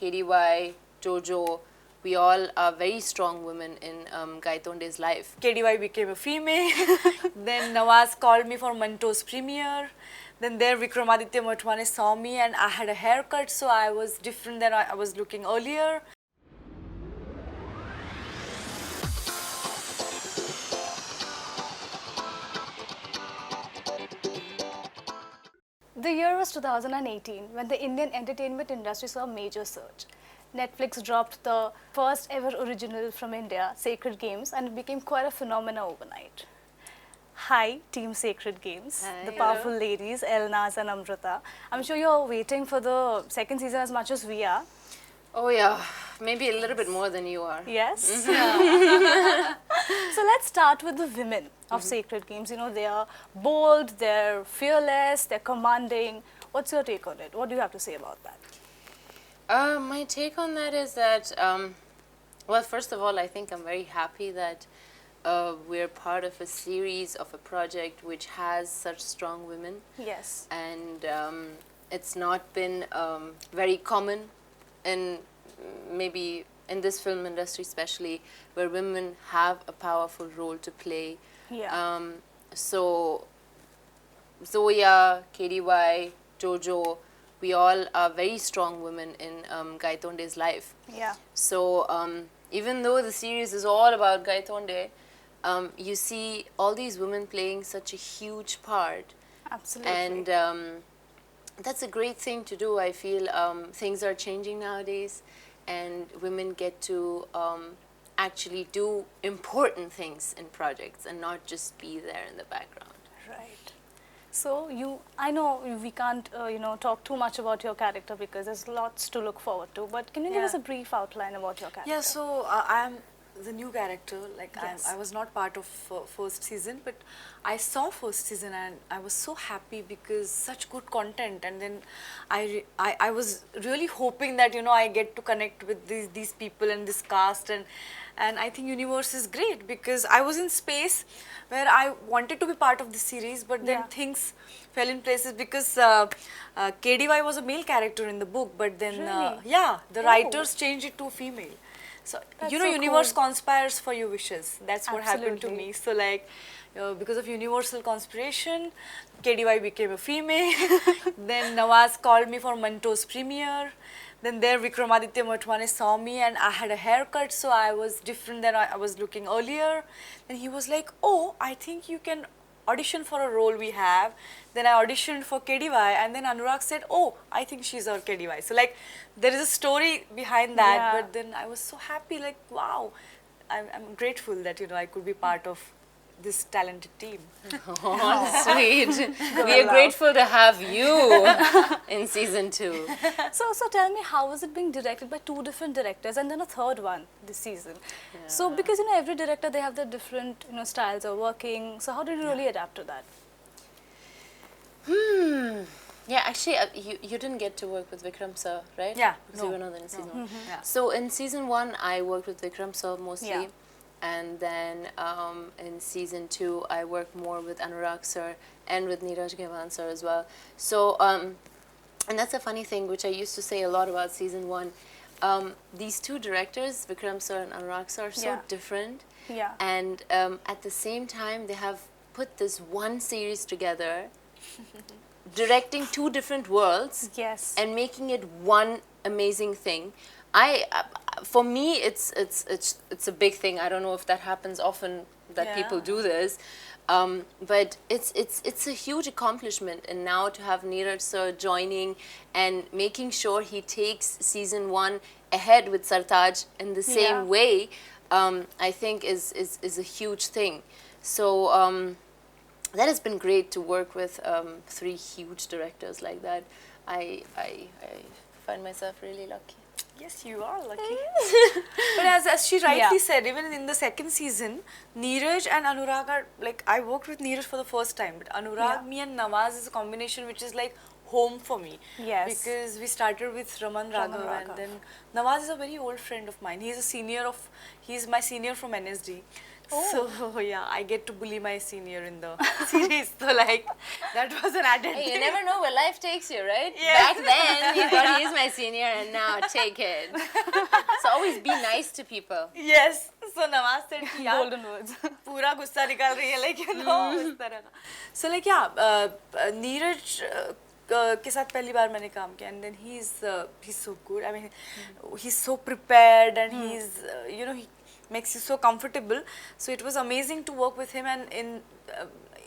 KDY, Jojo, we all are very strong women in Gaitonde's life. KDY became a female. Then Nawaz called me for Manto's premiere. Then there Vikramaditya Motwane saw me and I had a haircut, so I was different than I was looking earlier. The year was 2018 when the Indian entertainment industry saw a major surge. Netflix dropped the first ever original from India, Sacred Games, and it became quite a phenomenon overnight. Hi, Team Sacred Games, Hi, the powerful ladies, Elnaaz and Amruta. I'm sure you're waiting for the second season as much as we are. Oh yeah, maybe a little bit more than you are. Yes? So let's start with the women of Sacred Games. You know, they are bold, they're fearless, they're commanding. What's your take on it? What do you have to say about that? My take on that is that, well, first of all, I think I'm very happy that we're part of a series of a project which has such strong women. Yes. And it's not been very common in maybe in this film industry especially, where women have a powerful role to play. Yeah. So Zoya, KDY, Jojo, we all are very strong women in Gaitonde's life. Yeah. So even though the series is all about Gaitonde, you see all these women playing such a huge part. Absolutely. And that's a great thing to do. I feel things are changing nowadays, and women get to actually do important things in projects and not just be there in the background. Right. So I know we can't, talk too much about your character because there's lots to look forward to. But can you give us a brief outline about your character? Yeah, so I'm the new character. Like Yes. I was not part of first season, but I saw first season and I was so happy because such good content. And then I was really hoping that I get to connect with these people and this cast, and I think universe is great because I was in space where I wanted to be part of the series, but then things fell in places because KDY was a male character in the book, but then the writers changed it to female. So That's universe cool. conspires for your wishes. That's what happened to Absolutely. me. So like because of universal conspiration, KDY became a female. Then Nawaz called me for Manto's premiere. Then there Vikramaditya Motwane saw me and I had a haircut, so I was different than I was looking earlier. Then he was like, oh, I think you can audition for a role we have. Then I auditioned for KDY, and then Anurag said, oh, I think she's our KDY. So like there is a story behind that, but then I was so happy, like wow, I'm grateful that I could be part of this talented team. Oh, sweet. We are grateful to have you in season 2. So tell me, how was it being directed by 2 different directors and then a third one this season? Yeah. So because every director, they have their different styles of working. So how did you really adapt to that? Yeah, actually, you didn't get to work with Vikram sir, right? Yeah. Because you were not in season 1. Yeah. So in season 1, I worked with Vikram sir mostly. Yeah. And then in season 2, I worked more with Anurag sir and with Neeraj Ghaywan sir as well. So, and that's a funny thing, which I used to say a lot about season 1. These 2 directors, Vikram sir and Anurag sir, are so different. Yeah. And at the same time, they have put this one series together, directing 2 different worlds. Yes. And making it one amazing thing. For me, it's a big thing. I don't know if that happens often that people do this, but it's a huge accomplishment. And now to have Neeraj sir joining and making sure he takes season 1 ahead with Sartaj in the same way, I think is a huge thing. So that has been great to work with 3 huge directors like that. I find myself really lucky. Yes, you are lucky. But as she rightly said, even in the second season, Neeraj and Anurag are like, I worked with Neeraj for the first time, but Anurag, me and Nawaz is a combination which is like home for me. Yes. Because we started with Raman Raghav, and then Nawaz is a very old friend of mine. He's my senior from NSD. So yeah, I get to bully my senior in the series. So like, that was an added Hey, you thing. never know where life takes you, right? Yes. Back then, you thought he is my senior, and now take it. So always be nice to people. Yes. So Nawaz said, कि यार Golden words. पूरा गुस्सा निकाल रही है, like, you know, इस तरह का. So like, yeah, Neeraj के साथ पहली बार मैंने काम किया, and then he's so good. I mean, he's so prepared, and he's you know, he makes you so comfortable. So it was amazing to work with him, and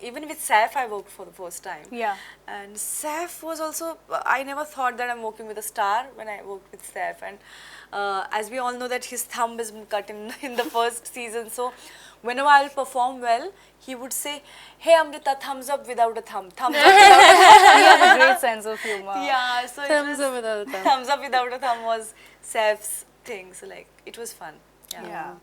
even with Saif I worked for the first time. Yeah. And Saif was also, I never thought that I'm working with a star when I worked with Saif. And as we all know that his thumb is cut in the first season. So whenever I'll perform well, he would say, "Hey Amruta, thumbs up without a thumb. Thumbs up without a thumb." He has a great sense of humor. Yeah, so Thumbs up without a thumb. thumbs up without a thumb was Saif's thing. So like, it was fun. Yeah.